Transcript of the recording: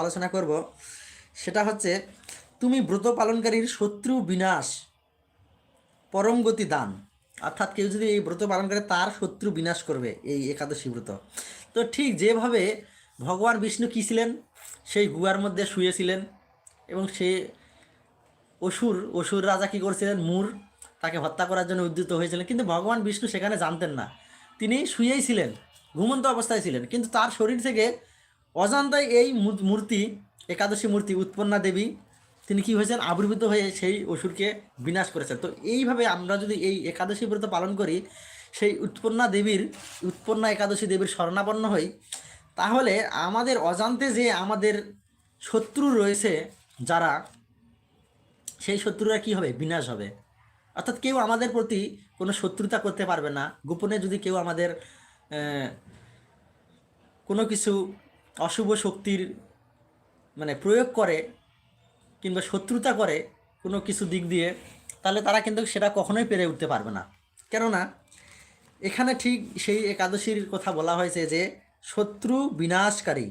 আলোচনা করব সেটা হচ্ছে, তুমি ব্রত পালনকারীর শত্রু বিনাশ পরম গতি দান। অর্থাৎ কেউ যদি এই ব্রত পালন করে তার শত্রু বিনাশ করবে এই একাদশী ব্রত। তো ঠিক যেভাবে ভগবান বিষ্ণু কী ছিলেন, সেই গুহার মধ্যে শুয়েছিলেন এবং সে অসুর রাজা কী করেছিলেন, মূর তাকে হত্যা করার জন্য উদ্যত হয়েছিলেন, কিন্তু ভগবান বিষ্ণু সেখানে জানতেন না। তিনি শুয়েই ছিলেন, ঘুমন্ত অবস্থায় ছিলেন, কিন্তু তার শরীর থেকে অজান্তায় এই মূর্তি, একাদশী মূর্তি উৎপন্না দেবী, তিনি কি হয়েছেন, আবির্ভূত হয়ে সেই অসুরকে বিনাশ করেছেন। তো এইভাবে আমরা যদি এই একাদশী ব্রত পালন করি, সেই উৎপন্না একাদশী দেবীর শরণাপন্ন হই, তাহলে আমাদের অজান্তে যে আমাদের শত্রু রয়েছে যারা, সেই শত্রুরা কি হবে, বিনাশ হবে। অর্থাৎ কেউ আমাদের প্রতি কোনো শত্রুতা করতে পারবে না। গোপনে যদি কেউ আমাদের কোনো কিছু অশুভ শক্তির প্রয়োগ করে কিংবা শত্রুতা করে কোনো কিছু দিক দিয়ে, তাহলে তারা কিন্তু সেটা কখনোই পেরে উঠতে পারবে না। কেননা এখানে ঠিক সেই একাদশীর কথা বলা হয়েছে যে শত্রু বিনাশকারী